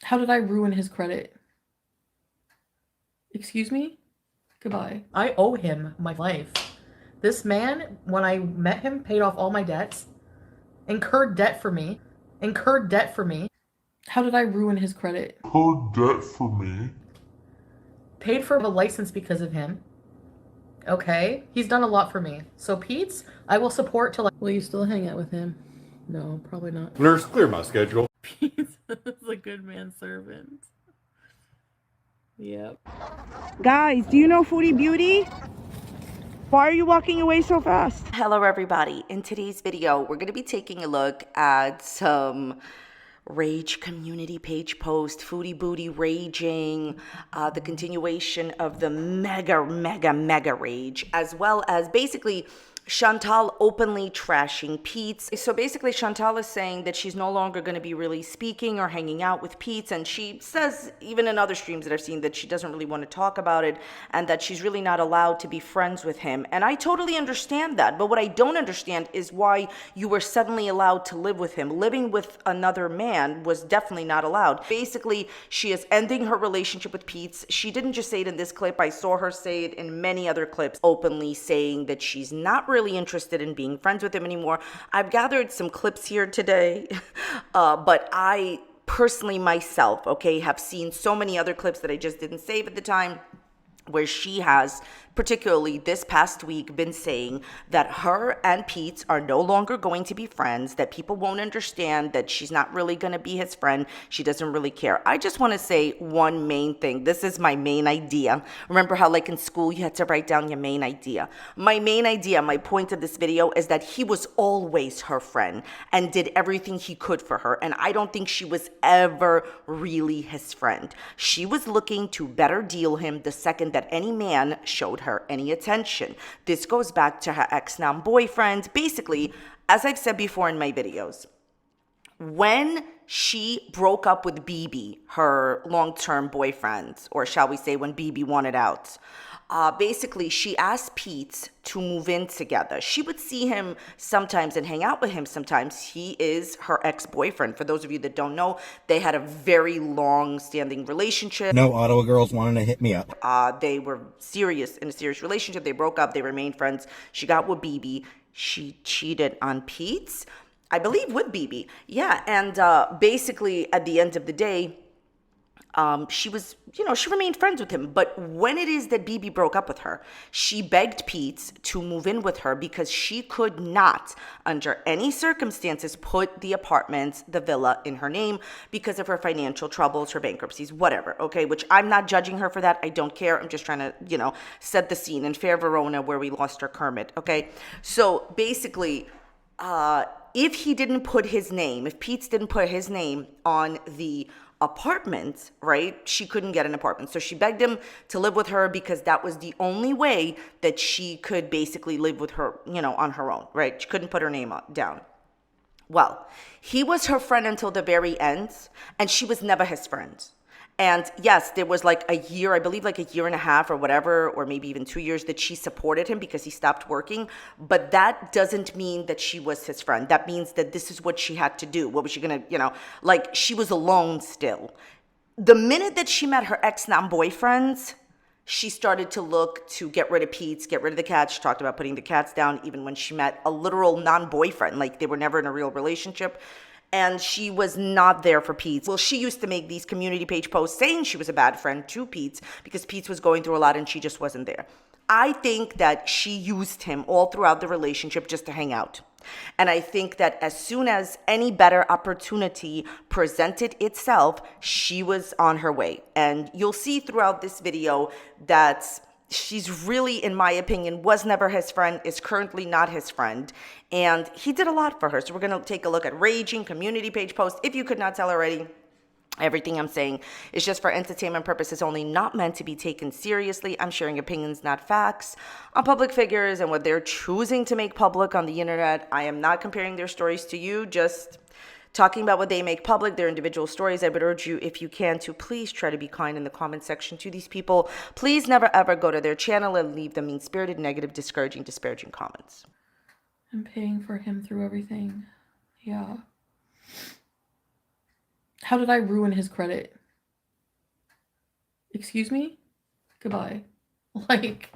How did I ruin his credit? Excuse me? Goodbye. I owe him my life. This man, when I met him, paid off all my debts, incurred debt for me, incurred debt for me. How did I ruin his credit? Incurred debt for me. Paid for a license because of him. Okay? He's done a lot for me. So, Pete's, I will support till. Will you still hang out with him? No, probably not. Nurse, clear my schedule. Pete's is a good manservant. Yep. Guys, do you know Foodie Beauty? Why are you walking away so fast? Hello everybody. In today's video, we're going to be taking a look at some Rage community page post, Foodie Booty raging, the continuation of the mega rage, as well as basically Chantal openly trashing Pete's. So basically Chantal is saying that she's no longer going to be really speaking or hanging out with Pete's, and she says, even in other streams that I've seen, that she doesn't really want to talk about it and that she's really not allowed to be friends with him. And I totally understand that, but what I don't understand is why you were suddenly allowed to live with him. Living with another man was definitely not allowed. Basically, she is ending her relationship with Pete's. She didn't just say it in this clip. I saw her say it in many other clips, openly saying that she's not really interested in being friends with him anymore. I've gathered some clips here today, but I personally myself, okay, have seen so many other clips that I just didn't save at the time, where she has, particularly this past week, been saying that her and Pete are no longer going to be friends, that people won't understand, that she's not really going to be his friend. She doesn't really care. I just want to say one main thing. This is my main idea. Remember how like in school you had to write down your main idea? My main idea, my point of this video is that he was always her friend and did everything he could for her. And I don't think she was ever really his friend. She was looking to better deal him the second that any man showed her any attention. This goes back to her ex-now boyfriend. Basically, as I've said before in my videos, when she broke up with BB, her long-term boyfriend, or shall we say when BB wanted out, basically she asked Pete to move in together. She would see him sometimes and hang out with him sometimes. He is her ex-boyfriend. For those of you that don't know, they had a very long-standing relationship. No Ottawa girls wanting to hit me up. They were in a serious relationship. They broke up. They remained friends. She got with BB. She cheated on Pete, I believe, with BB. Yeah, and basically at the end of the day, she was, she remained friends with him. But when it is that BB broke up with her, she begged Pete to move in with her because she could not, under any circumstances, put the apartment, the villa, in her name because of her financial troubles, her bankruptcies, whatever, okay? Which I'm not judging her for that. I don't care. I'm just trying to, set the scene in Fair Verona where we lost our Kermit, okay? So basically, if he didn't put his name, if Pete didn't put his name on the apartment, right, she couldn't get an apartment. So she begged him to live with her because that was the only way that she could basically live with her, on her own, right? She couldn't put her name down. Well, he was her friend until the very end, and she was never his friend. And yes, there was like a year, I believe like a year and a half or whatever, or maybe even 2 years that she supported him because he stopped working. But that doesn't mean that she was his friend. That means that this is what she had to do. What was she going to, like she was alone still. The minute that she met her ex-non-boyfriends, she started to look to get rid of Pete, get rid of the cats. She talked about putting the cats down even when she met a literal non-boyfriend. Like they were never in a real relationship. And she was not there for Pete. Well, she used to make these community page posts saying she was a bad friend to Pete because Pete was going through a lot and she just wasn't there. I think that she used him all throughout the relationship just to hang out. And I think that as soon as any better opportunity presented itself, she was on her way. And you'll see throughout this video that she's really, in my opinion, was never his friend, is currently not his friend. And he did a lot for her. So we're going to take a look at raging community page posts. If you could not tell already, everything I'm saying is just for entertainment purposes only, not meant to be taken seriously. I'm sharing opinions, not facts, on public figures and what they're choosing to make public on the internet. I am not comparing their stories to you, just talking about what they make public, their individual stories. I would urge you, if you can, to please try to be kind in the comment section to these people. Please never ever go to their channel and leave them mean-spirited, negative, discouraging, disparaging comments. I'm paying for him through everything. Yeah. How did I ruin his credit? Excuse me? Goodbye. Like,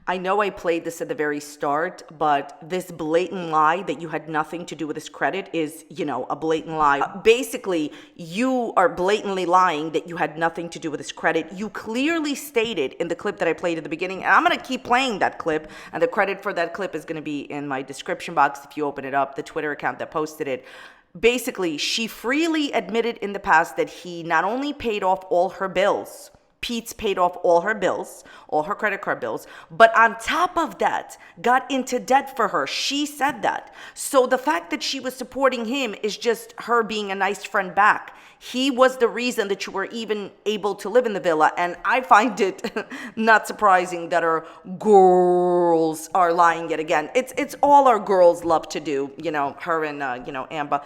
I know I played this at the very start, but this blatant lie that you had nothing to do with his credit is, a blatant lie. Basically, you are blatantly lying that you had nothing to do with his credit. You clearly stated in the clip that I played at the beginning, and I'm going to keep playing that clip, and the credit for that clip is going to be in my description box if you open it up, the Twitter account that posted it. Basically, she freely admitted in the past that he not only paid off all her bills, Pete's paid off all her bills, all her credit card bills, but on top of that, got into debt for her. She said that. So the fact that she was supporting him is just her being a nice friend back. He was the reason that you were even able to live in the villa. And I find it not surprising that our girls are lying yet again. It's all our girls love to do, her and, Amber.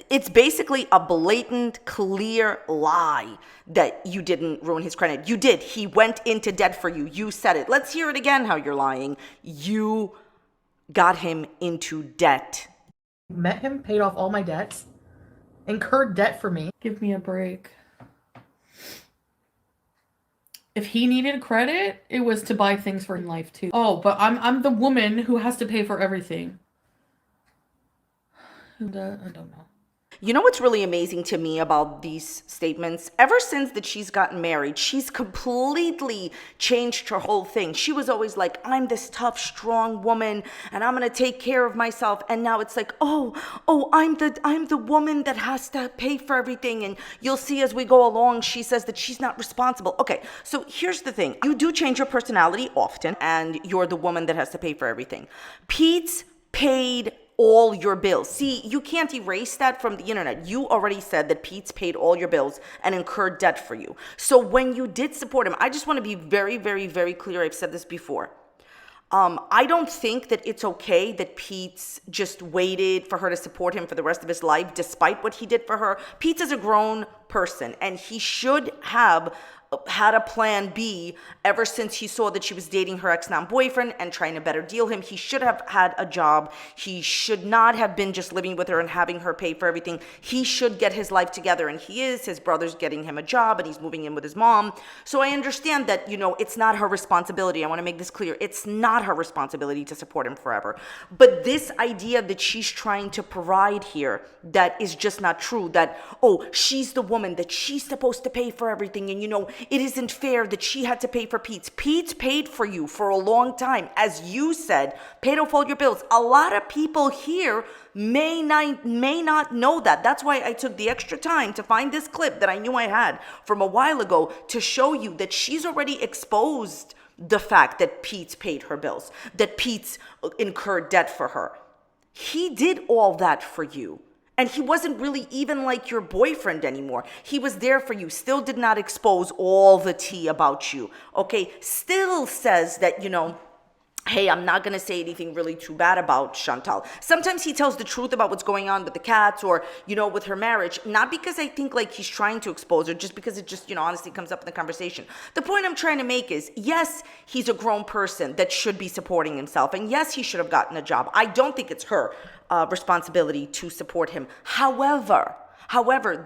It's basically a blatant, clear lie that you didn't ruin his credit. You did. He went into debt for you. You said it. Let's hear it again how you're lying. You got him into debt. Met him, paid off all my debts, incurred debt for me. Give me a break. If he needed credit, it was to buy things for in life too. Oh, but I'm the woman who has to pay for everything. And, I don't know. You know what's really amazing to me about these statements? Ever since that she's gotten married, she's completely changed her whole thing. She was always like, I'm this tough, strong woman, and I'm gonna take care of myself. And now it's like, oh, I'm the woman that has to pay for everything. And you'll see as we go along, she says that she's not responsible. Okay, so here's the thing. You do change your personality often, and you're the woman that has to pay for everything. Pete's paid all your bills. See, you can't erase that from the internet. You already said that Pete's paid all your bills and incurred debt for you. So when you did support him, I just want to be very, very, very clear. I've said this before. I don't think that it's okay that Pete's just waited for her to support him for the rest of his life, despite what he did for her. Pete's is a grown person, and he should have had a plan B ever since he saw that she was dating her ex-boyfriend and trying to better deal him. He should have had a job. He should not have been just living with her and having her pay for everything. He should get his life together, and he is. His brother's getting him a job, and he's moving in with his mom. So I understand that, it's not her responsibility. I want to make this clear. It's not her responsibility to support him forever. But this idea that she's trying to provide here, that is just not true. That, she's the woman, that she's supposed to pay for everything, and it isn't fair that she had to pay for Pete's. Pete's paid for you for a long time. As you said, paid off all your bills. A lot of people here may not know that. That's why I took the extra time to find this clip that I knew I had from a while ago to show you that she's already exposed the fact that Pete's paid her bills, that Pete's incurred debt for her. He did all that for you. And he wasn't really even like your boyfriend anymore. He was there for you, still did not expose all the tea about you, okay? Still says that, hey, I'm not going to say anything really too bad about Chantal. Sometimes he tells the truth about what's going on with the cats or, with her marriage, not because I think like he's trying to expose her, just because it just, honestly comes up in the conversation. The point I'm trying to make is, yes, he's a grown person that should be supporting himself. And yes, he should have gotten a job. I don't think it's her responsibility to support him. However,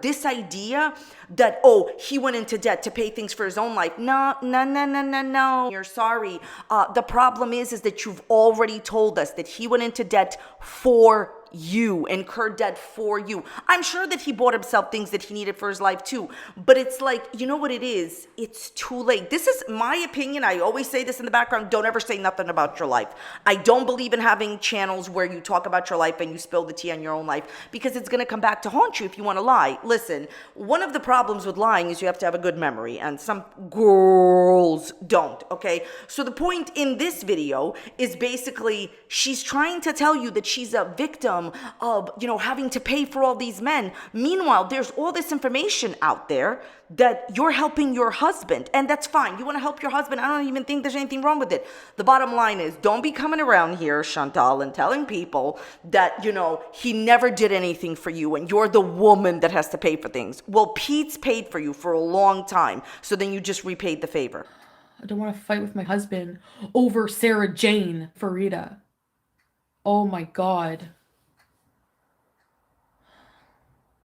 this idea that, he went into debt to pay things for his own life. No. You're sorry. The problem is that you've already told us that he went into debt for you, incurred debt for you. I'm sure that he bought himself things that he needed for his life too. But it's like, you know what it is? It's too late. This is my opinion. I always say this in the background. Don't ever say nothing about your life. I don't believe in having channels where you talk about your life and you spill the tea on your own life, because it's going to come back to haunt you if you want to lie. Listen, one of the problems with lying is you have to have a good memory, and some girls don't, okay? So the point in this video is basically she's trying to tell you that she's a victim of, having to pay for all these men. Meanwhile, there's all this information out there that you're helping your husband, and that's fine. You want to help your husband. I don't even think there's anything wrong with it. The bottom line is, don't be coming around here, Chantal, and telling people that, he never did anything for you and you're the woman that has to pay for things. Well, Pete's paid for you for a long time, so then you just repaid the favor. I don't want to fight with my husband over Sarah Jane Farida. Oh my God.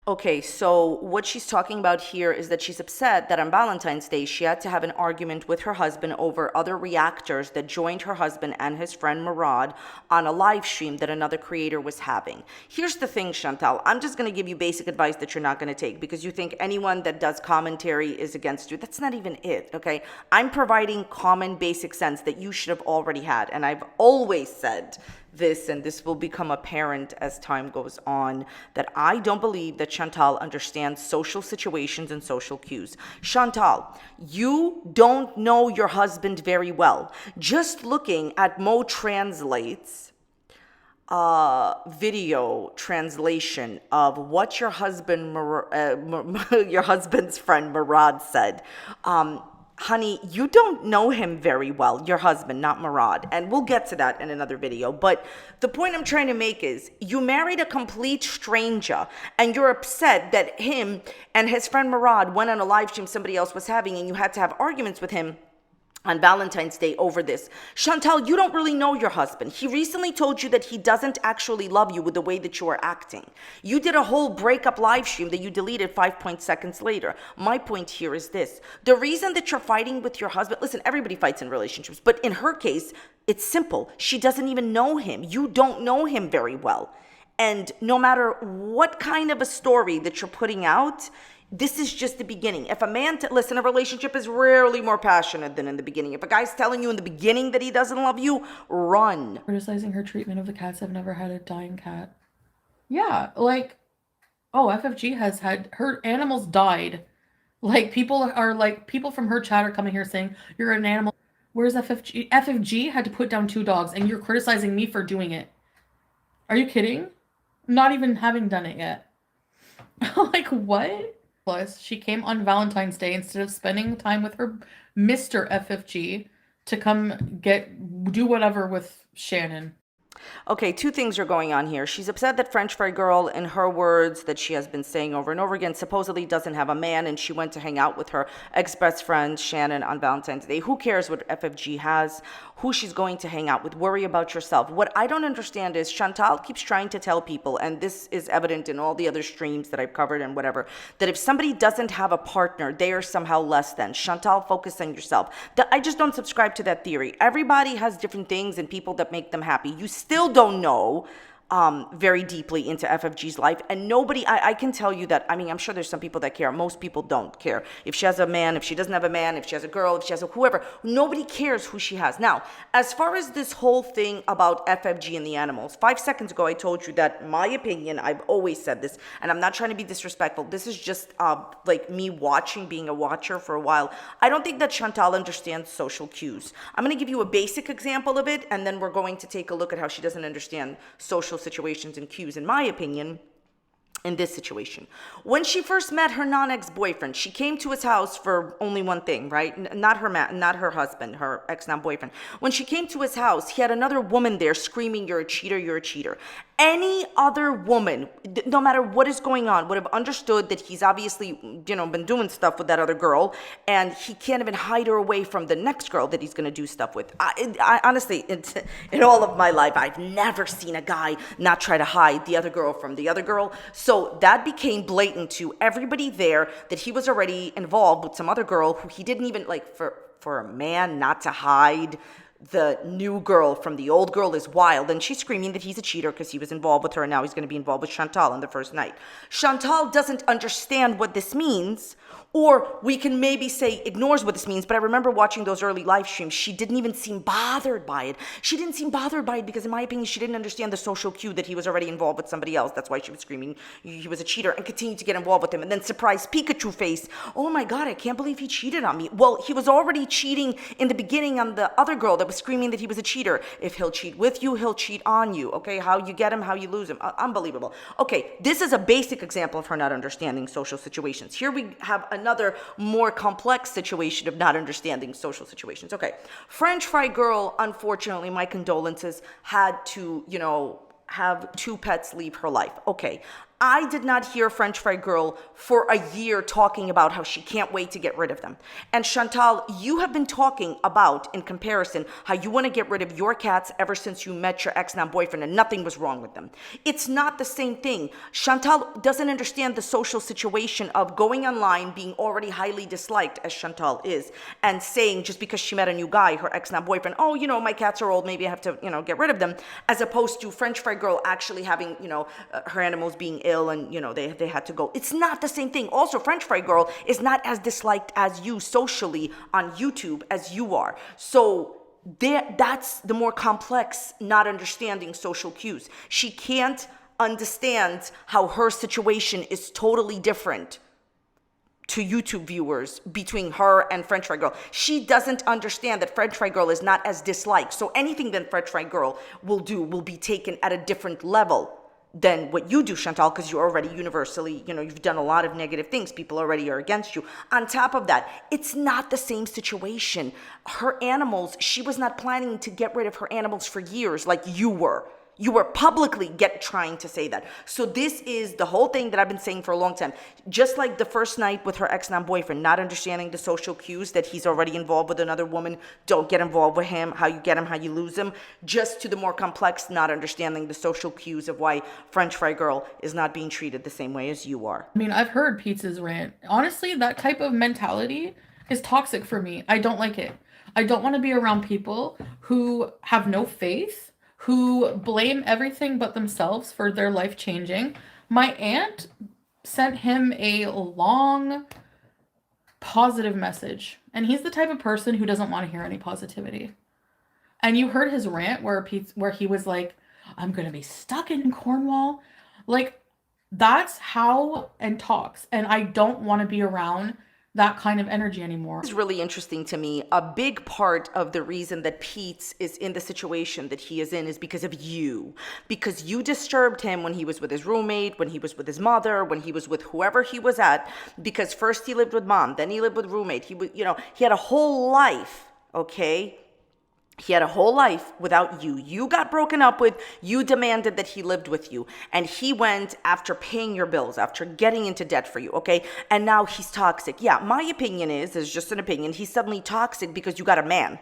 Okay, so what she's talking about here is that she's upset that on Valentine's Day, she had to have an argument with her husband over other reactors that joined her husband and his friend Murad on a live stream that another creator was having. Here's the thing, Chantal. I'm just going to give you basic advice that you're not going to take because you think anyone that does commentary is against you. That's not even it, okay? I'm providing common basic sense that you should have already had. And I've always said this, and this will become apparent as time goes on, that I don't believe that Chantal understands social situations and social cues. Chantal, you don't know your husband very well. Just looking at Mo Translate's video translation of what your husband's friend Murad said, honey, you don't know him very well, your husband, not Murad. And we'll get to that in another video. But the point I'm trying to make is you married a complete stranger and you're upset that him and his friend Murad went on a live stream somebody else was having and you had to have arguments with him on Valentine's Day over this. Chantal, you don't really know your husband. He recently told you that he doesn't actually love you with the way that you are acting. You did a whole breakup live stream that you deleted 5 seconds later. My point here is this. The reason that you're fighting with your husband, listen, everybody fights in relationships, but in her case, it's simple. She doesn't even know him. You don't know him very well. And no matter what kind of a story that you're putting out, this is just the beginning. If a man, listen, a relationship is rarely more passionate than in the beginning. If a guy's telling you in the beginning that he doesn't love you, run. Criticizing her treatment of the cats. I've never had a dying cat. Yeah, like, oh, FFG has had, her animals died. Like, people from her chat are coming here saying, you're an animal. Where's FFG? FFG had to put down 2 dogs, and you're criticizing me for doing it. Are you kidding? Not even having done it yet. Like, what? Plus, she came on Valentine's Day instead of spending time with her Mr. FFG to come do whatever with Shannon. Okay, 2 things are going on here. She's upset that French Fry Girl, in her words, that she has been saying over and over again, supposedly doesn't have a man, and she went to hang out with her ex-best friend, Shannon, on Valentine's Day. Who cares what FFG has? Who she's going to hang out with? Worry about yourself. What I don't understand is Chantal keeps trying to tell people, and this is evident in all the other streams that I've covered and whatever, that if somebody doesn't have a partner, they are somehow less than. Chantal, focus on yourself. I just don't subscribe to that theory. Everybody has different things and people that make them happy. You still don't know very deeply into FFG's life, and nobody, I can tell you that, I mean, I'm sure there's some people that care. Most people don't care. If she has a man, if she doesn't have a man, if she has a girl, if she has a whoever, nobody cares who she has. Now, as far as this whole thing about FFG and the animals, 5 seconds ago, I told you that my opinion, I've always said this, and I'm not trying to be disrespectful. This is just like me being a watcher for a while. I don't think that Chantal understands social cues. I'm going to give you a basic example of it, and then we're going to take a look at how she doesn't understand social situations and cues, in my opinion. In this situation, when she first met her non-ex-boyfriend, she came to his house for only one thing, right? Not her husband, her ex-non-boyfriend. When she came to his house, he had another woman there screaming, "You're a cheater, you're a cheater." Any other woman, no matter what is going on, would have understood that he's obviously, been doing stuff with that other girl, and he can't even hide her away from the next girl that he's going to do stuff with. I honestly, in all of my life, I've never seen a guy not try to hide the other girl from the other girl. So that became blatant to everybody there that he was already involved with some other girl who he didn't even, like, for a man not to hide the new girl from the old girl is wild. And she's screaming that he's a cheater because he was involved with her, and now he's going to be involved with Chantal on the first night. Chantal doesn't understand what this means, or we can maybe say ignores what this means. But I remember watching those early live streams. She didn't even seem bothered by it. She didn't seem bothered by it because, in my opinion, she didn't understand the social cue that he was already involved with somebody else. That's why she was screaming he was a cheater and continued to get involved with him. And then surprise Pikachu face. Oh my God, I can't believe he cheated on me. Well, he was already cheating in the beginning on the other girl that was screaming that he was a cheater. If he'll cheat with you, he'll cheat on you. Okay, how you get him, how you lose him. Unbelievable. Okay, this is a basic example of her not understanding social situations. Here we have another more complex situation of not understanding social situations. Okay, French Fry Girl, unfortunately, my condolences, had to, have 2 pets leave her life. Okay, I did not hear French Fry Girl for a year talking about how she can't wait to get rid of them. And Chantal, you have been talking about, in comparison, how you want to get rid of your cats ever since you met your ex boyfriend and nothing was wrong with them. It's not the same thing. Chantal doesn't understand the social situation of going online, being already highly disliked, as Chantal is, and saying just because she met a new guy, her ex boyfriend, oh, my cats are old, maybe I have to, get rid of them, as opposed to French Fry Girl actually having, her animals being ill and, they had to go. It's not the same thing. Also, French Fry Girl is not as disliked as you socially on YouTube as you are. So that's the more complex, not understanding social cues. She can't understand how her situation is totally different to YouTube viewers between her and French Fry Girl. She doesn't understand that French Fry Girl is not as disliked. So anything that French Fry Girl will do will be taken at a different level than what you do, Chantal, because you're already universally, you've done a lot of negative things. People already are against you. On top of that, it's not the same situation. Her animals, she was not planning to get rid of her animals for years like you were. You were publicly trying to say that. So this is the whole thing that I've been saying for a long time. Just like the first night with her ex-boyfriend, not understanding the social cues that he's already involved with another woman. Don't get involved with him. How you get him, how you lose him. Just to the more complex, not understanding the social cues of why French Fry Girl is not being treated the same way as you are. I mean, I've heard Pizza's rant. Honestly, that type of mentality is toxic for me. I don't like it. I don't want to be around people who have no faith, who blame everything but themselves for their life changing. My aunt sent him a long, positive message. And he's the type of person who doesn't want to hear any positivity. And you heard his rant where he was like, I'm going to be stuck in Cornwall. Like, that's how and talks. And I don't want to be around that kind of energy anymore. It's really interesting to me. A big part of the reason that Pete is in the situation that he is in is because of you. Because you disturbed him when he was with his roommate, when he was with his mother, when he was with whoever he was at. Because first he lived with mom, then he lived with roommate. He had a whole life, okay? He had a whole life without you. You got broken up with. You demanded that he lived with you. And he went after paying your bills, after getting into debt for you, okay? And now he's toxic. Yeah, my opinion is just an opinion, he's suddenly toxic because you got a man.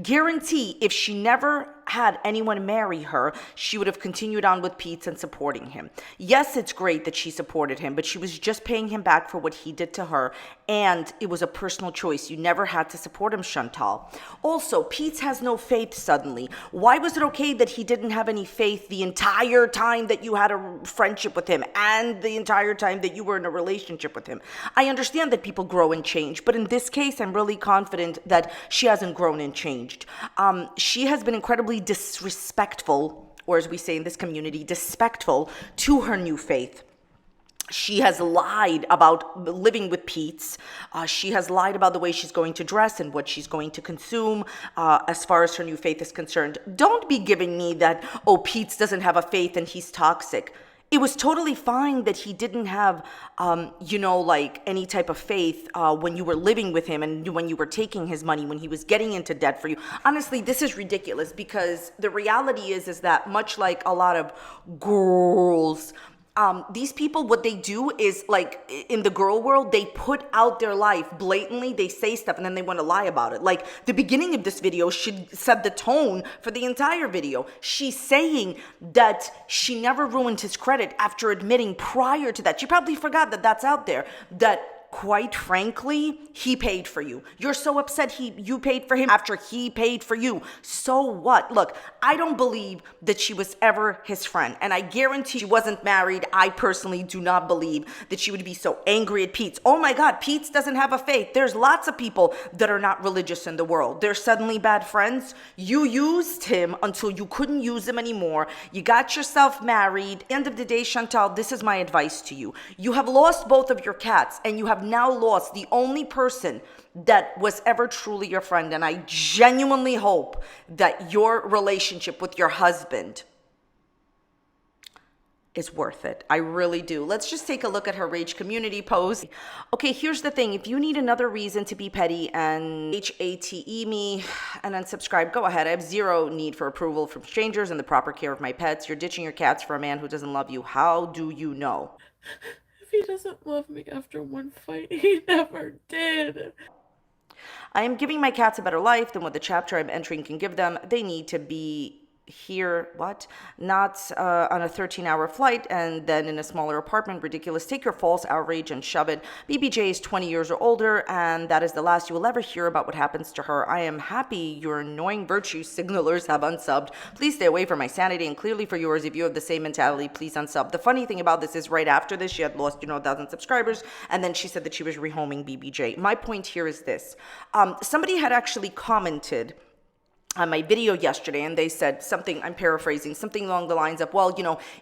Guarantee if she never had anyone marry her, she would have continued on with Pete and supporting him. Yes, it's great that she supported him, but she was just paying him back for what he did to her, and it was a personal choice. You never had to support him, Chantal. Also, Pete has no faith suddenly. Why was it okay that he didn't have any faith the entire time that you had a friendship with him and the entire time that you were in a relationship with him? I understand that people grow and change, but in this case, I'm really confident that she hasn't grown and changed. She has been incredibly disrespectful, or as we say in this community, despectful to her new faith. She has lied about living with Pete's. She has lied about the way she's going to dress and what she's going to consume as far as her new faith is concerned. Don't be giving me that, oh, Pete's doesn't have a faith and he's toxic. It was totally fine that he didn't have, any type of faith when you were living with him and when you were taking his money, when he was getting into debt for you. Honestly, this is ridiculous because the reality is that much like a lot of girls, these people, what they do is, like, in the girl world, they put out their life blatantly. They say stuff and then they want to lie about it. Like, the beginning of this video, she set the tone for the entire video. She's saying that she never ruined his credit after admitting prior to that. She probably forgot that that's out there, that quite frankly, he paid for you. You're so upset you paid for him after he paid for you. So what? Look, I don't believe that she was ever his friend. And I guarantee she wasn't married. I personally do not believe that she would be so angry at Pete's. Oh my God, Pete's doesn't have a faith. There's lots of people that are not religious in the world. They're suddenly bad friends. You used him until you couldn't use him anymore. You got yourself married. End of the day, Chantal, this is my advice to you. You have lost both of your cats and you have now lost the only person that was ever truly your friend. And I genuinely hope that your relationship with your husband is worth it. I really do. Let's just take a look at her Rage community post. Okay, here's the thing. If you need another reason to be petty and HATE me and unsubscribe, go ahead. I have zero need for approval from strangers and the proper care of my pets. You're ditching your cats for a man who doesn't love you. How do you know? If he doesn't love me after one fight, he never did. I am giving my cats a better life than what the chapter I'm entering can give them. They need to be here, not on a 13-hour flight and then in a smaller apartment. Ridiculous. Take your false outrage and shove it. BBJ is 20 years or older, and that is the last you will ever hear about what happens to her. I am happy your annoying virtue signalers have unsubbed. Please stay away from my sanity, and clearly for yours, if you have the same mentality, please unsub. The funny thing about this is right after this, she had lost, 1,000 subscribers, and then she said that she was rehoming BBJ. My point here is this. Somebody had actually commented on my video yesterday, and they said something, I'm paraphrasing, something along the lines of, well,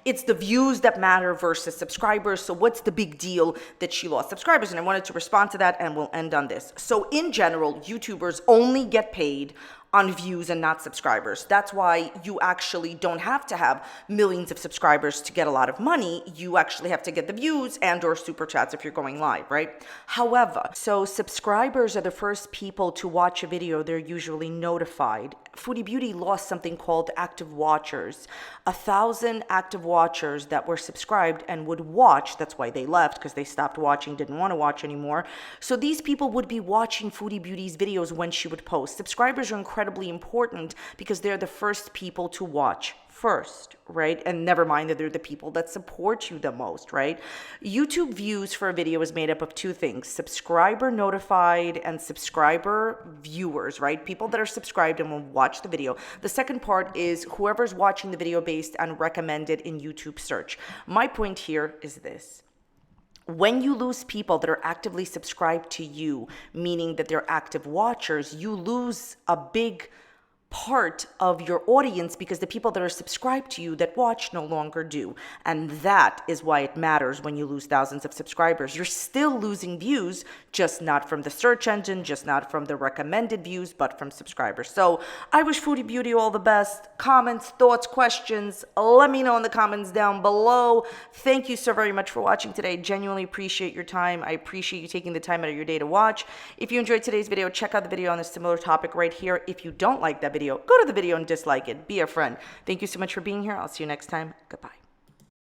it's the views that matter versus subscribers, so what's the big deal that she lost subscribers? And I wanted to respond to that, and we'll end on this. So in general, YouTubers only get paid on views and not subscribers. That's why you actually don't have to have millions of subscribers to get a lot of money. You actually have to get the views and or super chats if you're going live, right? However, so subscribers are the first people to watch a video. They're usually notified. Foodie Beauty lost something called active watchers. 1,000 active watchers that were subscribed and would watch. That's why they left, because they stopped watching, didn't want to watch anymore. So these people would be watching Foodie Beauty's videos when she would post. Subscribers are incredibly important because they're the first people to watch first, right? And never mind that they're the people that support you the most, right? YouTube views for a video is made up of two things: subscriber notified and subscriber viewers, right? People that are subscribed and will watch the video. The second part is whoever's watching the video based on recommended in YouTube search. My point here is this. When you lose people that are actively subscribed to you, meaning that they're active watchers, you lose a big part of your audience because the people that are subscribed to you that watch no longer do. And that is why it matters when you lose thousands of subscribers. You're still losing views, just not from the search engine, just not from the recommended views, but from subscribers. So I wish Foodie Beauty all the best. Comments, thoughts, questions, let me know in the comments down below. Thank you so very much for watching today. Genuinely appreciate your time. I appreciate you taking the time out of your day to watch. If you enjoyed today's video, check out the video on a similar topic right here. If you don't like that video, go to the video and dislike it. Be a friend. Thank you so much for being here. I'll see you next time. Goodbye.